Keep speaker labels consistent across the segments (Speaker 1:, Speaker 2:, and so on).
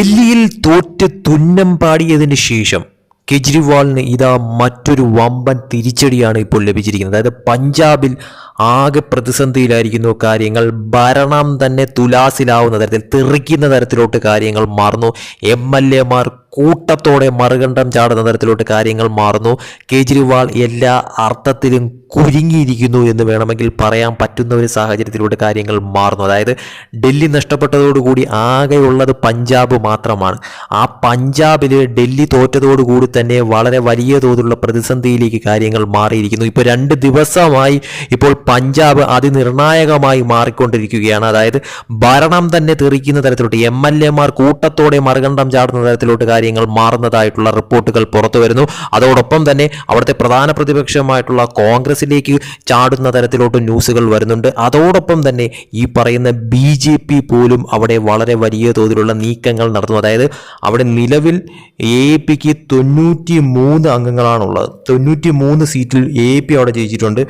Speaker 1: ഡൽഹിയിൽ തോറ്റ് തുന്നം പാടിയതിന് ശേഷം കെജ്രിവാളിന് ഇതാ മറ്റൊരു വമ്പൻ തിരിച്ചടിയാണ് ഇപ്പോൾ ലഭിച്ചിരിക്കുന്നത്. അതായത് പഞ്ചാബിൽ ആകെ പ്രതിസന്ധിയിലായിരിക്കുന്നു കാര്യങ്ങൾ. ഭരണം തന്നെ തുലാസിലാവുന്ന തരത്തിൽ, തെറിക്കുന്ന തരത്തിലോട്ട് കാര്യങ്ങൾ മാറുന്നു. MLA മാർ കൂട്ടത്തോടെ മറുകണ്ഠം ചാടുന്ന തരത്തിലോട്ട് കാര്യങ്ങൾ മാറുന്നു. കേജ്രിവാൾ എല്ലാ അർത്ഥത്തിലും കുരുങ്ങിയിരിക്കുന്നു എന്ന് വേണമെങ്കിൽ പറയാൻ പറ്റുന്ന ഒരു സാഹചര്യത്തിലൂടെ കാര്യങ്ങൾ മാറുന്നു. അതായത് ഡൽഹി നഷ്ടപ്പെട്ടതോടുകൂടി ആകെയുള്ളത് പഞ്ചാബ് മാത്രമാണ്. ആ പഞ്ചാബിൽ ഡൽഹി തോറ്റതോടുകൂടി തന്നെ വളരെ വലിയ തോതിലുള്ള പ്രതിസന്ധിയിലേക്ക് കാര്യങ്ങൾ മാറിയിരിക്കുന്നു. ഇപ്പോൾ 2 ദിവസമായി ഇപ്പോൾ പഞ്ചാബ് അതിനിർണായകമായി മാറിക്കൊണ്ടിരിക്കുകയാണ്. അതായത് ഭരണം തന്നെ തെറിക്കുന്ന തരത്തിലോട്ട്, MLA മാർ കൂട്ടത്തോടെ മറുകണ്ഠം ചാടുന്ന തരത്തിലോട്ട് കാര്യങ്ങൾ മാറുന്നതായിട്ടുള്ള റിപ്പോർട്ടുകൾ പുറത്തു വരുന്നു. അതോടൊപ്പം തന്നെ അവിടുത്തെ പ്രധാന പ്രതിപക്ഷമായിട്ടുള്ള കോൺഗ്രസിലേക്ക് ചാടുന്ന തരത്തിലോട്ട് ന്യൂസുകൾ വരുന്നുണ്ട്. അതോടൊപ്പം തന്നെ ഈ പറയുന്ന BJP പോലും അവിടെ വളരെ വലിയ തോതിലുള്ള നീക്കങ്ങൾ നടത്തുന്നു. അതായത് അവിടെ നിലവിൽ AAPക്ക് 93 അംഗങ്ങളാണുള്ളത്. 93 സീറ്റിൽ AAP അവിടെ ജയിച്ചിട്ടുണ്ട്.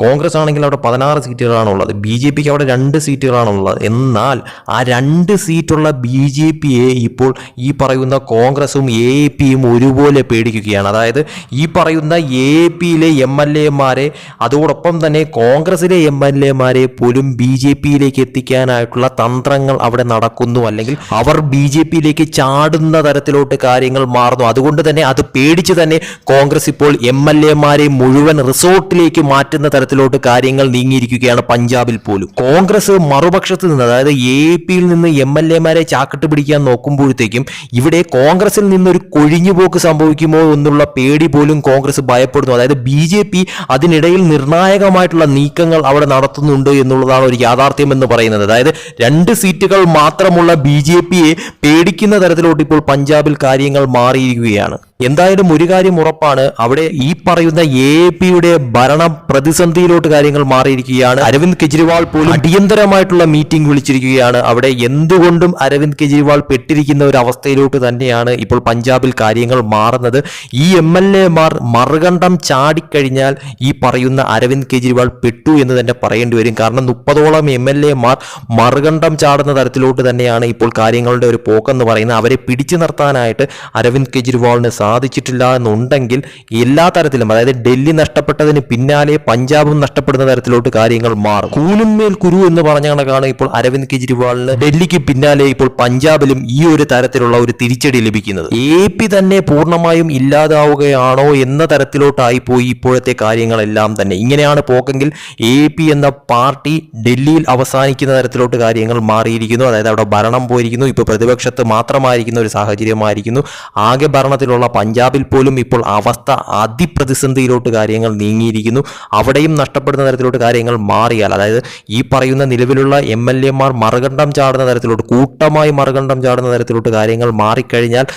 Speaker 1: കോൺഗ്രസ് ആണെങ്കിൽ അവിടെ 16 സീറ്റുകളാണുള്ളത്. BJPക്ക് അവിടെ 2 സീറ്റുകളാണുള്ളത്. എന്നാൽ ആ 2 സീറ്റുള്ള BJPയെ ഇപ്പോൾ ഈ പറയുന്ന കോൺഗ്രസും AAPയും ഒരുപോലെ പേടിക്കുകയാണ്. അതായത് ഈ പറയുന്ന AAPയിലെ MLA മാരെ അതോടൊപ്പം തന്നെ കോൺഗ്രസിലെ MLA മാരെ പോലും BJPയിലേക്ക് എത്തിക്കാനായിട്ടുള്ള തന്ത്രങ്ങൾ അവിടെ നടക്കുന്നു. അല്ലെങ്കിൽ അവർ BJPയിലേക്ക് ചാടുന്ന തരത്തിലോട്ട് കാര്യങ്ങൾ മാറുന്നു. അതുകൊണ്ട് തന്നെ അത് പേടിച്ച് തന്നെ കോൺഗ്രസ് ഇപ്പോൾ MLA മാരെ മുഴുവൻ റിസോർട്ടിലേക്ക് മാറ്റുന്ന തരത്തിലോട്ട് കാര്യങ്ങൾ നീങ്ങിയിരിക്കുകയാണ്. പഞ്ചാബിൽ പോലും കോൺഗ്രസ് മറുപക്ഷത്ത് നിന്ന്, അതായത് AAPയിൽ നിന്ന് MLA മാരെ ചാക്കിട്ട് പിടിക്കാൻ നോക്കുമ്പോഴത്തേക്കും ഇവിടെ കോൺഗ്രസിൽ നിന്നൊരു കൊഴിഞ്ഞുപോക്ക് സംഭവിക്കുമോ എന്നുള്ള പേടി പോലും കോൺഗ്രസ് ഭയപ്പെടുന്നു. അതായത് BJP അതിനിടയിൽ നിർണായകമായിട്ടുള്ള നീക്കങ്ങൾ അവിടെ നടത്തുന്നുണ്ട് എന്നുള്ളതാണ് ഒരു യാഥാർത്ഥ്യം എന്ന് പറയുന്നത്. അതായത് 2 സീറ്റുകൾ മാത്രമുള്ള BJPയെ പേടിക്കുന്ന തരത്തിലോട്ട് ഇപ്പോൾ പഞ്ചാബിൽ കാര്യങ്ങൾ മാറിയിരിക്കുകയാണ്. എന്തായാലും ഒരു കാര്യം ഉറപ്പാണ്, അവിടെ ഈ പറയുന്ന AAPയുടെ ഭരണം പ്രതിസന്ധിയിലോട്ട് കാര്യങ്ങൾ മാറിയിരിക്കുകയാണ്. അരവിന്ദ് കെജ്രിവാൾ പോലും അടിയന്തരമായിട്ടുള്ള മീറ്റിംഗ് വിളിച്ചിരിക്കുകയാണ്. അവിടെ എന്തുകൊണ്ടും അരവിന്ദ് കെജ്രിവാൾ പെട്ടിരിക്കുന്ന ഒരു അവസ്ഥയിലോട്ട് തന്നെയാണ് ഇപ്പോൾ പഞ്ചാബിൽ കാര്യങ്ങൾ മാറുന്നത്. ഈ MLA മാർ മറുകണ്ഠം ചാടിക്കഴിഞ്ഞാൽ ഈ പറയുന്ന അരവിന്ദ് കെജ്രിവാൾ പെട്ടു എന്ന് തന്നെ പറയേണ്ടി വരും. കാരണം 30ഓളം MLA മാർ മറുകണ്ഠം ചാടുന്ന തരത്തിലോട്ട് തന്നെയാണ് ഇപ്പോൾ കാര്യങ്ങളുടെ ഒരു പോക്കെന്ന് പറയുന്നത്. അവരെ പിടിച്ചു നിർത്താനായിട്ട് അരവിന്ദ് കെജ്രിവാളിന് സാധിച്ചിട്ടില്ല എന്നുണ്ടെങ്കിൽ എല്ലാ തരത്തിലും, അതായത് ഡൽഹി നഷ്ടപ്പെട്ടതിന് പിന്നാലെ പഞ്ചാബും നഷ്ടപ്പെടുന്ന തരത്തിലോട്ട് കാര്യങ്ങൾ മാറും. കൂനുമേൽ കുരു എന്ന് പറഞ്ഞ കണക്കാണ് ഇപ്പോൾ അരവിന്ദ് കെജ്രിവാളിന് ഡൽഹിക്ക് പിന്നാലെ ഇപ്പോൾ പഞ്ചാബിലും ഈ ഒരു തരത്തിലുള്ള ഒരു തിരിച്ചടി ലഭിക്കുന്നത്. AAP തന്നെ പൂർണ്ണമായും ഇല്ലാതാവുകയാണോ എന്ന തരത്തിലോട്ടായി പോയി ഇപ്പോഴത്തെ കാര്യങ്ങളെല്ലാം തന്നെ. ഇങ്ങനെയാണ് പോക്കെങ്കിൽ AAP എന്ന പാർട്ടി ഡൽഹിയിൽ അവസാനിക്കുന്ന തരത്തിലോട്ട് കാര്യങ്ങൾ മാറിയിരിക്കുന്നു. അതായത് അവിടെ ഭരണം പോയിരിക്കുന്നു. ഇപ്പോൾ പ്രതിപക്ഷത്ത് മാത്രമായിരിക്കുന്ന ഒരു സാഹചര്യമായിരിക്കുന്നു. ആകെ ഭരണത്തിലുള്ള പഞ്ചാബിൽ പോലും ഇപ്പോൾ അവസ്ഥ അതിപ്രതിസന്ധിയിലോട്ട് കാര്യങ്ങൾ നീങ്ങിയിരിക്കുന്നു. അവിടെയും നഷ്ടപ്പെടുന്ന തരത്തിലോട്ട് കാര്യങ്ങൾ മാറിയാൽ, അതായത് ഈ പറയുന്ന നിലവിലുള്ള MLA മാർ മറുകണ്ഠം ചാടുന്ന തരത്തിലോട്ട്, കൂട്ടമായി മറുകണ്ഠം ചാടുന്ന തരത്തിലോട്ട് കാര്യങ്ങൾ മാറിക്കഴിഞ്ഞാൽ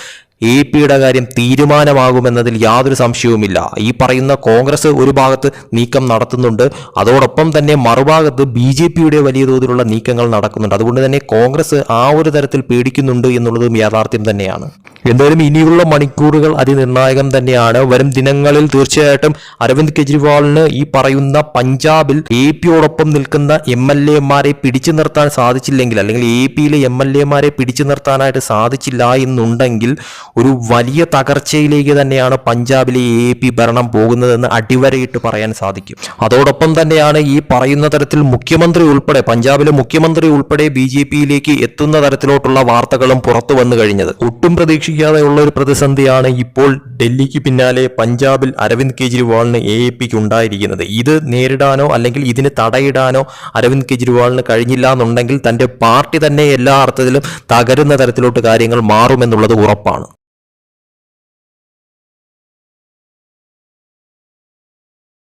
Speaker 1: AAPയുടെ കാര്യം തീരുമാനമാകുമെന്നതിൽ യാതൊരു സംശയവുമില്ല. ഈ പറയുന്ന കോൺഗ്രസ് ഒരു ഭാഗത്ത് നീക്കം നടത്തുന്നുണ്ട്, അതോടൊപ്പം തന്നെ മറുഭാഗത്ത് BJPയുടെ വലിയ തോതിലുള്ള നീക്കങ്ങൾ നടക്കുന്നുണ്ട്. അതുകൊണ്ട് തന്നെ കോൺഗ്രസ് ആ ഒരു തരത്തിൽ പേടിക്കുന്നുണ്ട് എന്നുള്ളതും യാഥാർത്ഥ്യം തന്നെയാണ്. എന്തായാലും ഇനിയുള്ള മണിക്കൂറുകൾ അതിനിർണായകം തന്നെയാണ്. വരും ദിനങ്ങളിൽ തീർച്ചയായിട്ടും അരവിന്ദ് കെജ്രിവാളിന് ഈ പറയുന്ന പഞ്ചാബിൽ AAPയോടൊപ്പം നിൽക്കുന്ന MLA മാരെ പിടിച്ചു നിർത്താൻ സാധിച്ചില്ലെങ്കിൽ, അല്ലെങ്കിൽ AAPയിലെ MLA മാരെ പിടിച്ചു നിർത്താനായിട്ട് സാധിച്ചില്ല എന്നുണ്ടെങ്കിൽ ഒരു വലിയ തകർച്ചയിലേക്ക് തന്നെയാണ് പഞ്ചാബിലെ AAP ഭരണം പോകുന്നതെന്ന് അടിവരയിട്ട് പറയാൻ സാധിക്കും. അതോടൊപ്പം തന്നെയാണ് ഈ പറയുന്ന തരത്തിൽ മുഖ്യമന്ത്രി ഉൾപ്പെടെ, പഞ്ചാബിലെ മുഖ്യമന്ത്രി ഉൾപ്പെടെ BJPയിലേക്ക് എത്തുന്ന തരത്തിലോട്ടുള്ള വാർത്തകളും പുറത്തു വന്നു കഴിഞ്ഞത്. ഒട്ടും പ്രതീക്ഷിക്കാതെയുള്ള ഒരു പ്രതിസന്ധിയാണ് ഇപ്പോൾ ഡൽഹിക്ക് പിന്നാലെ പഞ്ചാബിൽ അരവിന്ദ് കെജ്രിവാളിന് AAPക്ക് ഉണ്ടായിരിക്കുന്നത്. ഇത് നേരിടാനോ അല്ലെങ്കിൽ ഇതിന് തടയിടാനോ അരവിന്ദ് കെജ്രിവാളിന് കഴിഞ്ഞില്ല എന്നുണ്ടെങ്കിൽ തന്റെ പാർട്ടി തന്നെ എല്ലാ അർത്ഥത്തിലും തകരുന്ന തരത്തിലോട്ട് കാര്യങ്ങൾ മാറുമെന്നുള്ളത് ഉറപ്പാണ്.